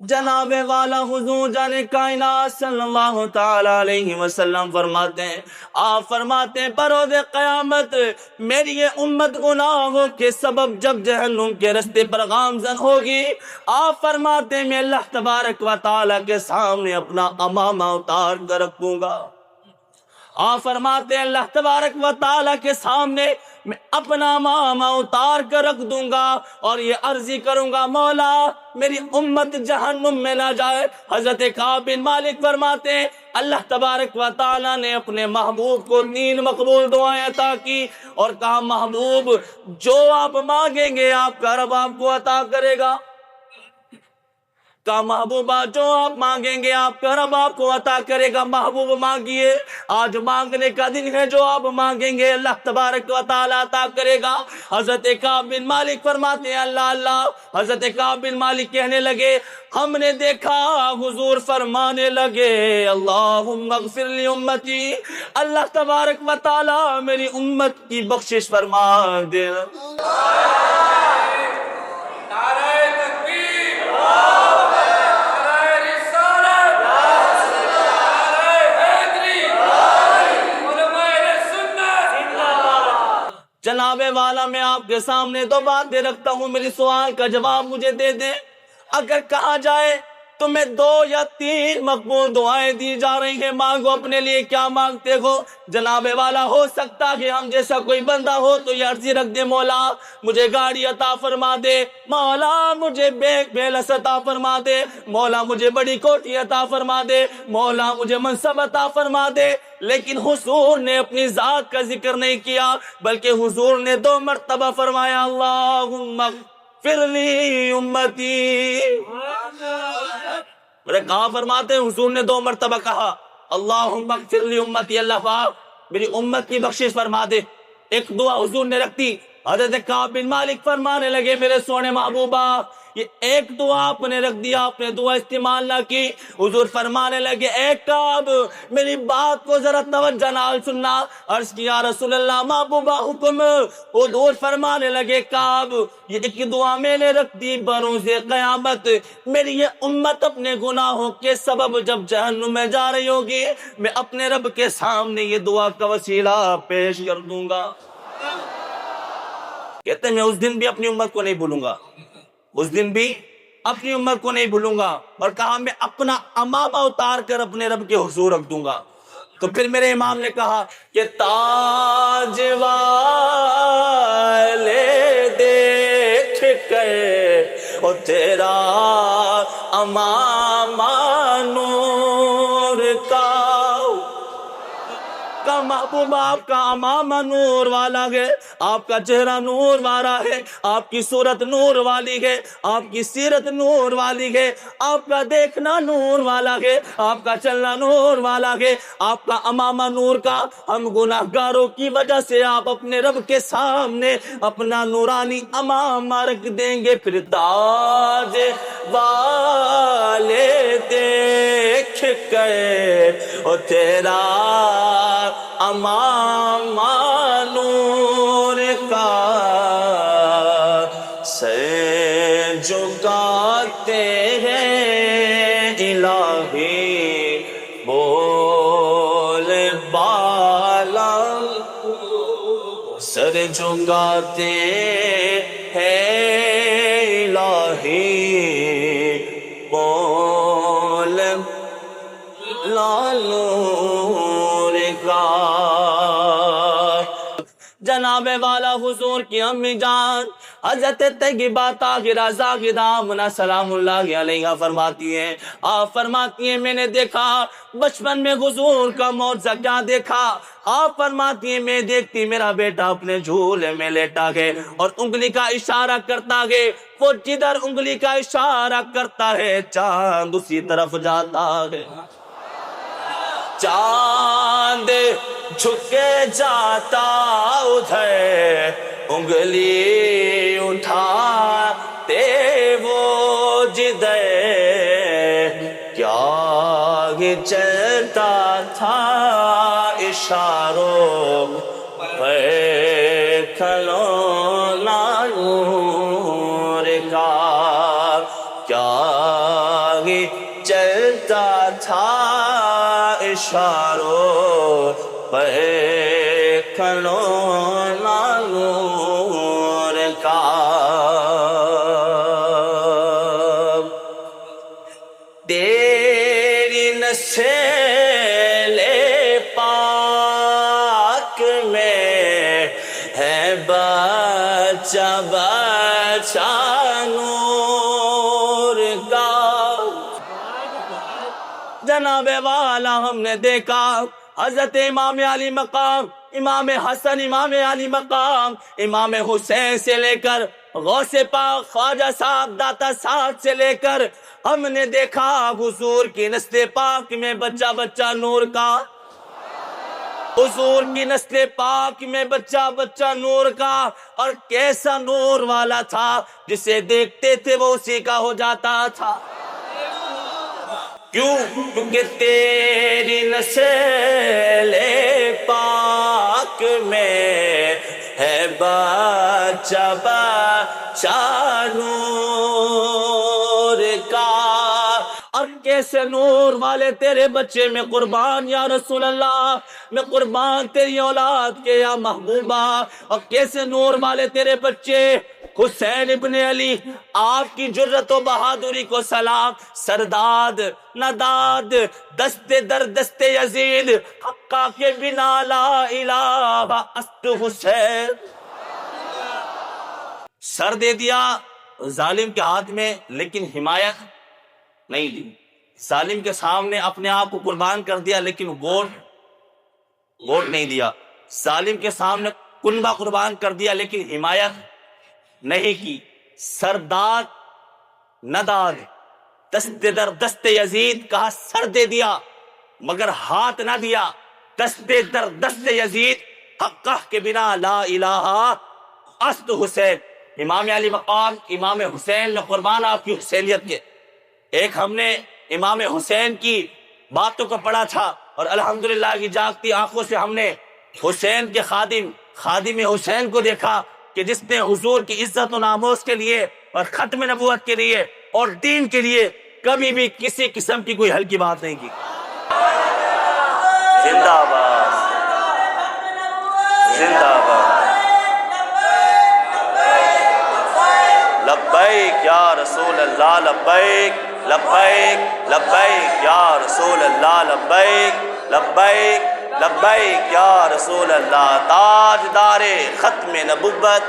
جناب والا حضور جانے کائنات صلی اللہ تعالی علیہ وسلم فرماتے ہیں، آپ فرماتے ہیں بروز قیامت میری یہ امت گناہوں کے سبب جب جہنم کے رستے پر گامزن ہوگی، آپ فرماتے ہیں میں اللہ تبارک و تعالی کے سامنے اپنا امامہ اتار کر رکھوں گا۔ آپ فرماتے ہیں اللہ تبارک و تعالی کے سامنے میں اپنا امامہ اتار کر رکھ دوں گا اور یہ عرضی کروں گا مولا میری امت جہنم میں نہ جائے۔ حضرت کعب بن مالک فرماتے ہیں اللہ تبارک و تعالی نے اپنے محبوب کو 3 مقبول دعائیں عطا کی اور کہا محبوب جو آپ مانگیں گے آپ کا رب آپ کو عطا کرے گا۔ کہا محبوبہ جو آپ مانگیں گے آپ کا رب آپ کو عطا کرے گا۔ محبوب مانگیے، آج مانگنے کا دن ہے، جو آپ مانگیں گے اللہ تبارک و تعالی عطا کرے گا۔ حضرت کعب بن مالک فرماتے ہیں اللہ اللہ۔ حضرت کعب بن مالک کہنے لگے ہم نے دیکھا حضور فرمانے لگے اللہم اغفر لی امتی، اللہ تبارک و تعالی میری امت کی بخشش فرما دے۔ جناب والا میں آپ کے سامنے 2 باتیں رکھتا ہوں، میری سوال کا جواب مجھے دے دیں۔ اگر کہا جائے تمہیں 2 یا 3 مقبول دعائیں دی جا رہی ہیں، مانگو اپنے لیے، کیا مانگتے ہو؟ جناب والا ہو سکتا کہ ہم جیسا کوئی بندہ ہو تو یہ عرضی رکھ دے مولا مجھے گاڑی عطا فرما دے، مولا مجھے بیگ بیلس عطا فرما دے، مولا مجھے بڑی کوٹھی عطا فرما دے، مولا مجھے منصب عطا فرما دے۔ لیکن حضور نے اپنی ذات کا ذکر نہیں کیا، بلکہ حضور نے 2 مرتبہ فرمایا اللہم اغفر لی امتی۔ کہاں فرماتے ہیں حضور نے 2 مرتبہ کہا اللہم اغفر لی امتی، اللہ پاک میری امت کی بخشش فرما دے۔ ایک دعا حضور نے رکھ دی۔ حضرت کعب بن مالک فرمانے لگے میرے سونے محبوبہ یہ ایک دعا آپ نے رکھ دیا، آپ نے دعا استعمال نہ کی۔ حضور فرمانے لگے اے کعب میری بات کو ذرا توجہ نال سننا۔ عرض کیا رسول اللہ محبوبہ حکم۔ حضور فرمانے لگے کعب یہ ایک دعا میں نے رکھ دی، بروز قیامت میری یہ امت اپنے گناہوں کے سبب جب جہنم میں جا رہی ہوگی میں اپنے رب کے سامنے یہ دعا کا وسیلہ پیش کر دوں گا۔ کہتے ہیں میں اس دن بھی اپنی امت کو نہیں بھولوں گا، اس دن بھی اپنی امت کو نہیں بھولوں گا، اور کہا میں اپنا امامہ اتار کر اپنے رب کے حضور رکھ دوں گا۔ تو پھر میرے امام نے کہا کہ تاج والے دیکھ کر او تیرا امامہ نور کا محبوب آپ کا امامہ نور والا ہے، آپ کا چہرہ نور والا ہے، آپ کی صورت نور والی ہے، آپ کی سیرت نور والی ہے، آپ کا دیکھنا نور والا ہے، آپ کا چلنا نور والا ہے، آپ کا امامہ نور کا۔ ہم گناہگاروں کی وجہ سے آپ اپنے رب کے سامنے اپنا نورانی امامہ رکھ دیں گے۔ پھر تاج والے دیکھ کر او تیرا امامہ نور کا سر جھکاتے ہیں الہی بول بالا، سر جھکاتے ہیں الہی بول لالور کا۔ جناب والا حضور کی امی جان حضرت طیبہ طاہرہ زاہدہ آمنہ سلام اللہ علیہا فرماتی ہیں، آپ فرماتی ہیں میں نے دیکھا بچپن میں حضور کا معجزہ کیا دیکھا۔ آپ فرماتی ہیں میں دیکھتی میرا بیٹا اپنے جھولے میں لیٹا ہے اور انگلی کا اشارہ کرتا ہے، وہ جدھر انگلی کا اشارہ کرتا ہے چاند اسی طرف جاتا ہے، چاند جھکے جاتا ادھر انگلی اٹھاتے وہ جدھر، کیا ہی چلتا تھا اشاروں پہ کھلونا نور کا، کیا ہی چلتا تھا اشاروں پہ کھلونا نور کا تیری نسل پاک میں ہے بچہ بچہ نور کا جناب والا ہم نے دیکھا حضرت امام علی مقام امام حسن امام علی مقام امام حسین سے لے کر غوث پاک خواجہ صاحب داتا صاحب سے لے کر ہم نے دیکھا حضور کی نسل پاک میں بچہ بچہ نور کا حضور کی نسل پاک میں بچہ بچہ نور کا اور کیسا نور والا تھا جسے دیکھتے تھے وہ اسی کا ہو جاتا تھا کیوں کیونکہ تیری نسل پاک میں ہے بچہ بچہ نور کا اور کیسے نور والے تیرے بچے میں قربان یا رسول اللہ میں قربان تیری اولاد کے یا محبوبہ اور کیسے نور والے تیرے بچے حسین ابن علی آپ کی جرت و بہادری کو سلام سرداد نداد دست در دست یزید حقا کے بنا لا الہ است حسین سر دے دیا ظالم کے ہاتھ میں لیکن حمایت نہیں دی ظالم کے سامنے اپنے آپ کو قربان کر دیا لیکن ووٹ نہیں دیا ظالم کے سامنے کنبہ قربان کر دیا لیکن حمایت نہیں کی سرداد نداد دست در دست یزید کہا سر دے دیا مگر ہاتھ نہ دیا دست در دست یزید حقہ کے بنا لا الہ است حسین امام علی مقام امام حسین نے قربان آپ کی حسینیت کے ایک ہم نے امام حسین کی باتوں کو پڑھا تھا اور الحمدللہ کی جاگتی آنکھوں سے ہم نے حسین کے خادم حسین کو دیکھا کہ جس نے حضور کی عزت و ناموس کے لیے اور ختم نبوت کے لیے اور دین کے لیے کبھی بھی کسی قسم کی کوئی ہلکی بات نہیں کی زندہ باد زندہ باد لبیک یا رسول اللہ لبیک لبیک لبیک یا رسول اللہ لبیک لبیک لبیک یا رسول اللہ تاجدار ختم نبوت